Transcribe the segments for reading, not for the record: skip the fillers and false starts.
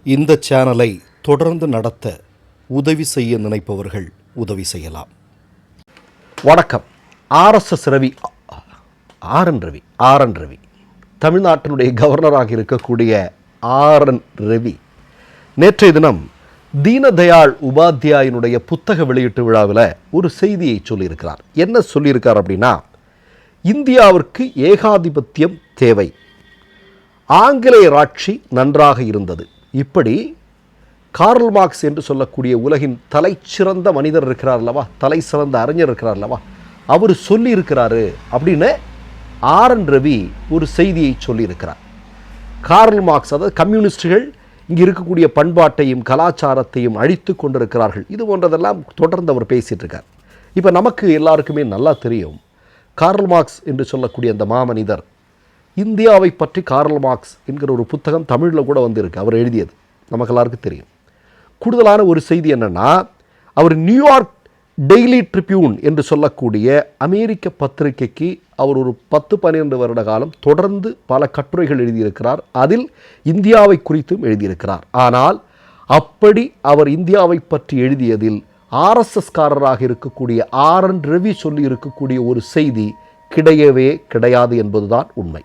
இந்த சேனலை தொடர்ந்து நடத்த உதவி செய்ய நினைப்பவர்கள் உதவி செய்யலாம். வணக்கம். RSS Ravi R N Ravi தமிழ்நாட்டினுடைய கவர்னராக இருக்கக்கூடிய ஆர்.என். ரவி நேற்றைய தினம் தீனதயாள் உபாத்தியாயனுடைய புத்தக வெளியீட்டு விழாவில் ஒரு செய்தியை சொல்லியிருக்கிறார். என்ன சொல்லியிருக்கார் அப்படின்னா, இந்தியாவிற்கு ஏகாதிபத்தியம் தேவை, ஆங்கிலேயர் ஆட்சி நன்றாக இருந்தது. இப்படி கார்ல் மார்க்ஸ் என்று சொல்லக்கூடிய உலகின் தலைச்சிறந்த மனிதர் இருக்கிறார் அல்லவா, தலை சிறந்த அறிஞர் இருக்கிறார் அல்லவா, அவர் சொல்லியிருக்கிறாரு அப்படின்னு ஆர்.என். ரவி ஒரு செய்தியை சொல்லியிருக்கிறார். கார்ல் மார்க்ஸ், அதாவது கம்யூனிஸ்டுகள் இங்கே இருக்கக்கூடிய பண்பாட்டையும் கலாச்சாரத்தையும் அழித்து கொண்டிருக்கிறார்கள், இது போன்றதெல்லாம் தொடர்ந்து அவர் பேசிகிட்டு இருக்கார். இப்போ நமக்கு எல்லாருக்குமே நல்லா தெரியும், கார்ல் மார்க்ஸ் என்று சொல்லக்கூடிய அந்த மாமனிதர், இந்தியாவை பற்றி கார்ல் மார்க்ஸ் என்கிற ஒரு புத்தகம் தமிழில் கூட வந்திருக்கு, அவர் எழுதியது, நமக்கு எல்லாருக்கும் தெரியும். கூடுதலான ஒரு செய்தி என்னென்னா, அவர் நியூயார்க் டெய்லி ட்ரிபியூன் என்று சொல்லக்கூடிய அமெரிக்க பத்திரிகைக்கு அவர் ஒரு 10-12 வருட காலம் தொடர்ந்து பல கட்டுரைகள் எழுதியிருக்கிறார். அதில் இந்தியாவை குறித்தும் எழுதியிருக்கிறார். ஆனால் அப்படி அவர் இந்தியாவை பற்றி எழுதியதில் ஆர்எஸ்எஸ்காரராக இருக்கக்கூடிய ஆர்.என். ரவி சொல்லி இருக்கக்கூடிய ஒரு செய்தி கிடையவே கிடையாது என்பதுதான் உண்மை.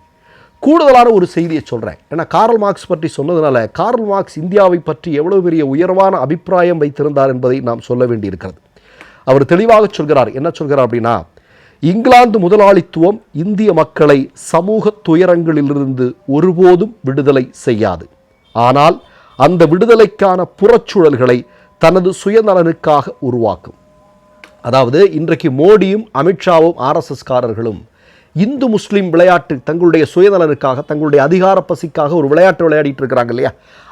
கூடுதலான ஒரு செய்தியை சொல்கிறேன். ஏன்னா கார்ல் மார்க்ஸ் பற்றி சொன்னதுனால கார்ல் மார்க்ஸ் இந்தியாவை பற்றி எவ்வளோ பெரிய உயர்வான அபிப்பிராயம் வைத்திருந்தார் என்பதை நாம் சொல்ல வேண்டியிருக்கிறது. அவர் தெளிவாக சொல்கிறார். என்ன சொல்கிறார் அப்படின்னா, இங்கிலாந்து முதலாளித்துவம் இந்திய மக்களை சமூக துயரங்களிலிருந்து ஒருபோதும் விடுதலை செய்யாது. ஆனால் அந்த விடுதலைக்கான புறச்சூழல்களை தனது சுயநலனுக்காக உருவாக்கும். அதாவது இன்றைக்கு மோடியும் அமித்ஷாவும் ஆர்எஸ்எஸ்காரர்களும் இந்து முஸ்லீம் விளையாட்டு தங்களுடைய சுயநலனுக்காக, தங்களுடைய அதிகார பசிக்காக ஒரு விளையாட்டு விளையாடிட்டு இருக்கிறாங்க இல்லையா,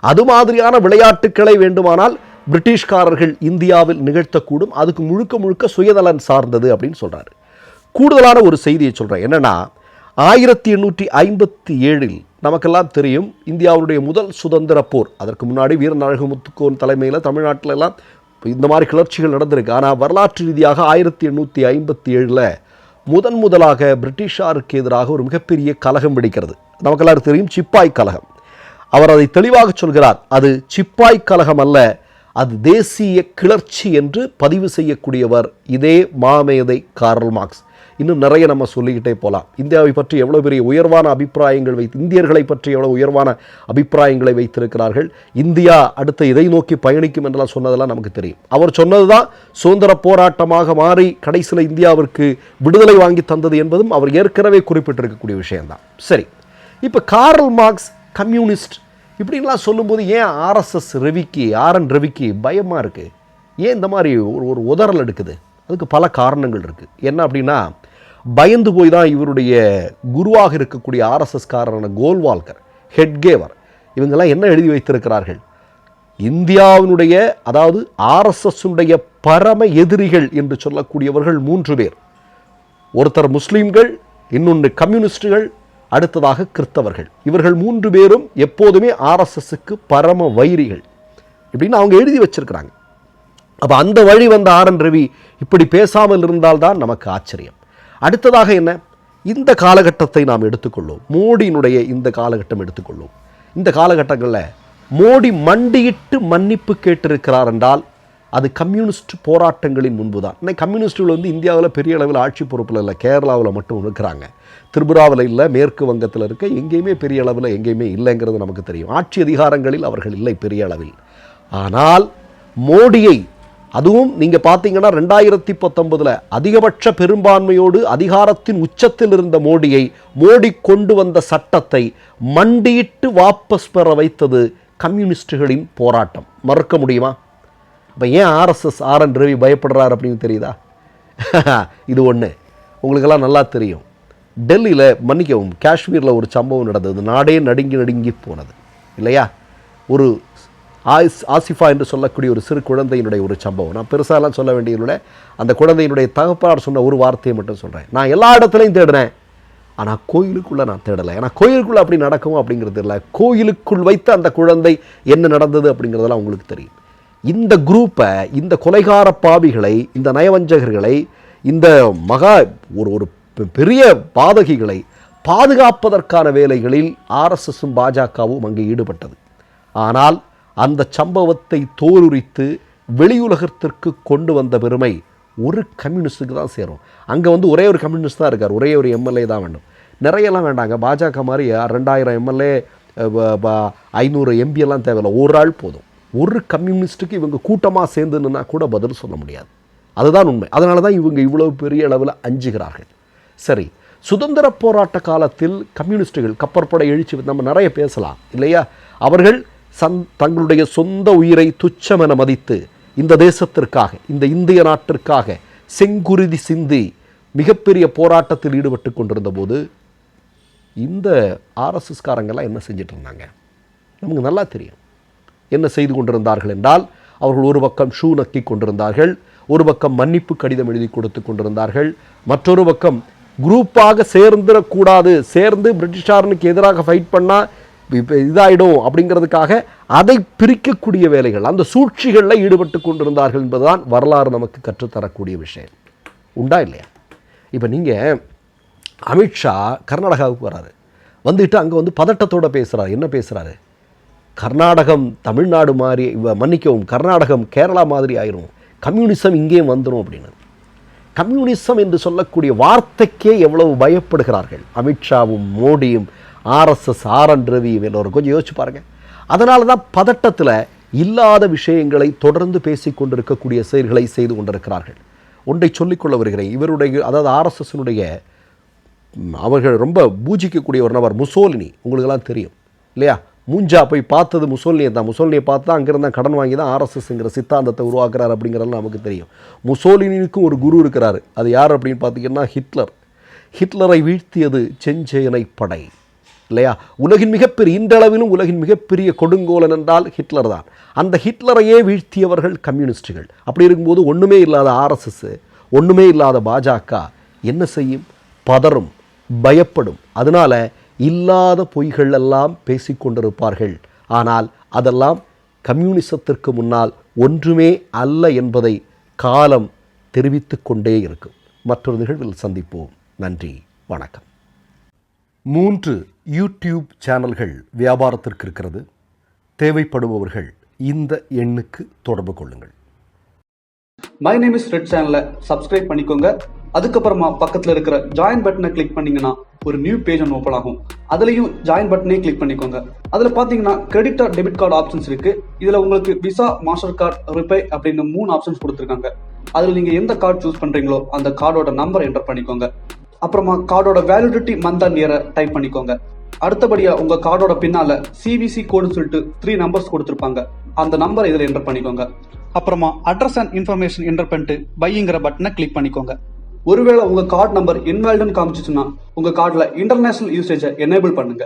அது மாதிரியான விளையாட்டுக்களை வேண்டுமானால் பிரிட்டிஷ்காரர்கள் இந்தியாவில் நிகழ்த்தக்கூடும். அதுக்கு முழுக்க முழுக்க சுயநலன் சார்ந்தது அப்படின்னு சொல்கிறாரு. கூடுதலான ஒரு செய்தியை சொல்கிறேன். என்னென்னா, 1857 நமக்கெல்லாம் தெரியும், இந்தியாவுடைய முதல் சுதந்திர போர். அதற்கு முன்னாடி வீரன் அழகுமுத்துக்கோன் தலைமையில் தமிழ்நாட்டில் எல்லாம் இந்த மாதிரி கிளர்ச்சிகள் நடந்திருக்கு. ஆனால் வரலாற்று ரீதியாக 1857 முதலாக பிரிட்டிஷாருக்கு எதிராக ஒரு மிகப்பெரிய கலகம் வெடிக்கிறது. நமக்கெல்லாம் தெரியும், சிப்பாய் கலகம். அவர் அதை தெளிவாக சொல்கிறார், அது சிப்பாய் கலகம் அல்ல, அது தேசிய கிளர்ச்சி என்று பதிவு செய்யக்கூடியவர் இதே மாமேதை கார்ல் மார்க்ஸ். இன்னும் நிறைய நம்ம சொல்லிக்கிட்டே போகலாம். இந்தியாவை பற்றி எவ்வளோ பெரிய உயர்வான அபிப்பிராயங்கள் இந்தியர்களை பற்றி எவ்வளோ உயர்வான அபிப்பிராயங்களை வைத்திருக்கிறார்கள். இந்தியா அடுத்த இதை நோக்கி பயணிக்கும் என்றெல்லாம் சொன்னதெல்லாம் நமக்கு தெரியும். அவர் சொன்னது தான் சுதந்திர போராட்டமாக மாறி கடைசியில் இந்தியாவிற்கு விடுதலை வாங்கி தந்தது என்பதும் அவர் ஏற்கனவே குறிப்பிட்டிருக்கக்கூடிய விஷயம்தான். சரி, இப்போ கார்ல் மார்க்ஸ் கம்யூனிஸ்ட் இப்படின்லாம் சொல்லும்போது ஏன் ஆர்.என். ரவிக்கு பயமாக இருக்குது? ஏன் இந்த மாதிரி ஒரு உதறல் எடுக்குது? அதுக்கு பல காரணங்கள் இருக்குது. என்ன அப்படின்னா, பயந்து போய் தான் இவருடைய குருவாக இருக்கக்கூடிய ஆர்எஸ்எஸ்காரரான கோல்வால்கர், ஹெட்கேவர், இவங்கெல்லாம் என்ன எழுதி வைத்திருக்கிறார்கள், இந்தியாவினுடைய, அதாவது ஆர்எஸ்எஸ்னுடைய பரம எதிரிகள் என்று சொல்லக்கூடியவர்கள் 3 பேர். ஒருத்தர் முஸ்லீம்கள், இன்னொன்று கம்யூனிஸ்டுகள், அடுத்ததாக கிறிஸ்தவர்கள். இவர்கள் 3 பேரும் எப்போதுமே ஆர்எஸ்எஸ்க்கு பரம வைரிகள் இப்படின்னு அவங்க எழுதி வச்சிருக்கிறாங்க. அப்போ அந்த வழி வந்த ஆர்.என். ரவி இப்படி பேசாமல் இருந்தால்தான் நமக்கு ஆச்சரியம். அடுத்ததாக என்ன, இந்த காலகட்டத்தை நாம் எடுத்துக்கொள்ளும், மோடியினுடைய இந்த காலகட்டம் எடுத்துக்கொள்ளும். இந்த காலகட்டங்களில் மோடி மண்டியிட்டு மன்னிப்பு கேட்டிருக்கிறார் என்றால் அது கம்யூனிஸ்ட் போராட்டங்களின் முன்பு தான். இன்னைக்கு கம்யூனிஸ்டுகள் இந்தியாவில் பெரிய அளவில் ஆட்சி பொறுப்பில் இல்லை, கேரளாவில் மட்டும் இருக்கிறாங்க, திரிபுராவில் இல்லை, மேற்கு வங்கத்தில் இருக்க எங்கேயுமே பெரிய அளவில் எங்கேயுமே இல்லைங்கிறது நமக்கு தெரியும். ஆட்சி அதிகாரங்களில் அவர்கள் இல்லை பெரிய அளவில். ஆனால் மோடியை, அதுவும் நீங்கள் பார்த்தீங்கன்னா 2019 அதிகபட்ச பெரும்பான்மையோடு அதிகாரத்தின் உச்சத்தில் இருந்த மோடி கொண்டு வந்த சட்டத்தை மண்டியிட்டு வாபஸ் பெற வைத்தது கம்யூனிஸ்டுகளின் போராட்டம். மறுக்க முடியுமா? இப்போ ஏன் ஆர்.என். ரவி பயப்படுறார் அப்படின்னு தெரியுதா? இது ஒன்று உங்களுக்கெல்லாம் நல்லா தெரியும். டெல்லியில், மன்னிக்கவும், காஷ்மீரில் ஒரு சம்பவம் நடந்தது, நாடே நடுங்கி போனது இல்லையா? ஒரு ஆசிஃபா என்று சொல்லக்கூடிய ஒரு சிறு குழந்தையினுடைய ஒரு சம்பவம். நான் பெருசாலாம் சொல்ல வேண்டியதில்லை. அந்த குழந்தையினுடைய தகப்பனார் சொன்ன ஒரு வார்த்தையை மட்டும் சொல்கிறேன். நான் எல்லா இடத்துலையும் தேடுறேன், ஆனால் கோயிலுக்குள்ளே நான் தேடலை. ஏன்னா கோயிலுக்குள்ளே அப்படி நடக்கும் அப்படிங்கிறது இல்லை. கோயிலுக்குள் வைத்த அந்த குழந்தை என்ன நடந்தது அப்படிங்கிறதெல்லாம் உங்களுக்கு தெரியும். இந்த குரூப்பை, இந்த கொலைகார பாவிகளை, இந்த நயவஞ்சகர்களை, இந்த ஒரு பெரிய பாதகிகளை பாதுகாப்பதற்கான வேலைகளில் ஆர்எஸ்எஸும் பாஜகவும் அங்கே ஈடுபட்டது. ஆனால் அந்த சம்பவத்தை தோலுரித்து வெளியுலகத்திற்கு கொண்டு வந்த பெருமை ஒரு கம்யூனிஸ்டுக்கு தான் சேரும். அங்கே ஒரே ஒரு கம்யூனிஸ்ட் தான் இருக்கார், ஒரே ஒரு எம்எல்ஏ தான் வேண்டும். நிறையெல்லாம் வேண்டாங்க. பாஜக மாதிரி 2000 எம்எல்ஏ 500 எம்பியெல்லாம் தேவையில்லை, ஒரு ஆள் போதும். ஒரு கம்யூனிஸ்ட்டுக்கு இவங்க கூட்டமாக சேர்ந்துன்னா கூட பதில் சொல்ல முடியாது. அதுதான் உண்மை. அதனால தான் இவங்க இவ்வளவு பெரிய அளவில் அஞ்சுகிறார்கள். சரி, சுதந்திர போராட்ட காலத்தில் கம்யூனிஸ்டுகள் கப்பற்படை எழுச்சி நம்ம நிறைய பேசலாம் இல்லையா? அவர்கள் தங்களுடைய சொந்த உயிரை துச்சமென மதித்து இந்த தேசத்திற்காக, இந்த இந்திய நாட்டிற்காக செங்குருதி சிந்தி மிகப்பெரிய போராட்டத்தில் ஈடுபட்டு கொண்டிருந்த போது இந்த ஆர்எஸ்எஸ்காரங்கெல்லாம் என்ன செஞ்சிட்டு இருந்தாங்க நமக்கு நல்லா தெரியும். என்ன செய்து கொண்டிருந்தார்கள் என்றால், அவர்கள் ஒரு பக்கம் ஷூ நக்கி கொண்டிருந்தார்கள், ஒரு பக்கம் மன்னிப்பு கடிதம் எழுதி கொடுத்து கொண்டிருந்தார்கள், மற்றொரு பக்கம் குரூப்பாக சேர்ந்துடக்கூடாது, சேர்ந்து பிரிட்டிஷாரனுக்கு எதிராக ஃபைட் பண்ணால் இதாயிடும் அப்படிங்கிறதுக்காக அதை பிரிக்கக்கூடிய வேலைகள், அந்த சூழ்ச்சிகளில் ஈடுபட்டு கொண்டிருந்தார்கள் என்பதுதான் வரலாறு நமக்கு கற்றுத்தரக்கூடிய விஷயம். உண்டா இல்லையா? இப்போ நீங்கள் அமித்ஷா கர்நாடகாவுக்கு வராரு, வந்துட்டு அங்கே பதட்டத்தோடு பேசுகிறார். என்ன பேசுகிறாரு? கர்நாடகம் தமிழ்நாடு மாதிரி, மன்னிக்கவும், கர்நாடகம் கேரளா மாதிரி ஆயிரும், கம்யூனிசம் இங்கேயும் வந்துடும் அப்படின்னு. கம்யூனிசம் என்று சொல்லக்கூடிய வார்த்தைக்கே எவ்வளவு பயப்படுகிறார்கள் அமித்ஷாவும் மோடியும் ஆர்எஸ்எஸ் ஆர்.என். ரவியும் எல்லோரும். கொஞ்சம் யோசிச்சு பாருங்கள். அதனால தான் பதட்டத்தில் இல்லாத விஷயங்களை தொடர்ந்து பேசிக்கொண்டிருக்கக்கூடிய செயல்களை செய்து கொண்டிருக்கிறார்கள். ஒன்றை சொல்லிக்கொள்ள வருகிறேன். இவருடைய, அதாவது ஆர்எஸ்எஸ்னுடைய, அவர்கள் ரொம்ப பூஜிக்கக்கூடிய ஒரு நபர் முசோலினி, உங்களுக்கெல்லாம் தெரியும் இல்லையா? மூஞ்சா போய் பார்த்தது முசோலினியை தான். முசோலினியை பார்த்தா அங்கிருந்தா கடன் வாங்கி தான் ஆர்எஸ்எஸ்ங்கிற சித்தாந்தத்தை உருவாக்குறார் அப்படிங்கிறதெல்லாம் நமக்கு தெரியும். முசோலினிக்கும் ஒரு குரு இருக்கிறார். அது யார் அப்படின்னு பார்த்தீங்கன்னா ஹிட்லர். ஹிட்லரை வீழ்த்தியது செஞ்சேனை படை இல்லையா? உலகின் மிகப்பெரிய, இன்றளவிலும் உலகின் மிகப்பெரிய கொடுங்கோலன் என்றால் ஹிட்லர் தான். அந்த ஹிட்லரையே வீழ்த்தியவர்கள் கம்யூனிஸ்டுகள். அப்படி இருக்கும்போது ஒன்றுமே இல்லாத ஆர்எஸ்எஸ், ஒன்றுமே இல்லாத பாஜக என்ன செய்யும்? பதறும், பயப்படும். அதனால் இல்லாத பொய்கள் எல்லாம் பேசிக்கொண்டிருப்பார்கள். ஆனால் அதெல்லாம் கம்யூனிசத்திற்கு முன்னால் ஒன்றுமே அல்ல என்பதை காலம் தெரிவித்து கொண்டே இருக்கும். மற்றொரு நிகழ்வில் சந்திப்போம். நன்றி, வணக்கம். 3 யூடியூப் சேனல்கள் வியாபாரத்திற்கு இருக்கிறது. தேவைப்படுபவர்கள் இந்த எண்ணுக்கு தொடர்பு கொள்ளுங்கள். மை நேம் இஸ் ரெட் சேனலை சப்ஸ்கிரைப் பண்ணிக்கோங்க. அதுக்கப்புறமா பக்கத்தில் இருக்கிற ஜாயின் பட்டனை கிளிக் பண்ணீங்கன்னா ஒரு நியூ பேஜ் ஒன்று ஓப்பன் ஆகும். அதுலேயும் ஜாயின் பட்டனே கிளிக் பண்ணிக்கோங்க. அதில் பார்த்தீங்கன்னா credit card, debit card options இருக்கு. இதில் உங்களுக்கு விசா, மாஸ்டர் கார்டு, ரிப்பே அப்படின்னு 3 ஆப்ஷன்ஸ் கொடுத்துருக்காங்க. அதில் நீங்கள் எந்த கார்டு சூஸ் பண்ணுறீங்களோ அந்த கார்டோட நம்பர் என்டர் பண்ணிக்கோங்க. அப்புறமா கார்டோட வேலிடிட்டி மந்த் அண்ட் இயரை டைப் பண்ணிக்கோங்க. அடுத்தபடியாக உங்கள் கார்டோட பின்னால் சிவிசி கோடுன்னு சொல்லிட்டு 3 நம்பர்ஸ் கொடுத்துருப்பாங்க. அந்த நம்பரை இதில் என்டர் பண்ணிக்கோங்க. அப்புறமா அட்ரஸ் அண்ட் இன்ஃபர்மேஷன் என்டர் பண்ணிட்டு பைங்கிற பட்டனை கிளிக் பண்ணிக்கோங்க. ஒருவேளை உங்க கார்டு நம்பர் இன்வாலிட்னு காமிச்சிச்சுன்னா உங்க கார்டுல இன்டர்நேஷனல் யூசேஜை எனேபிள் பண்ணுங்க.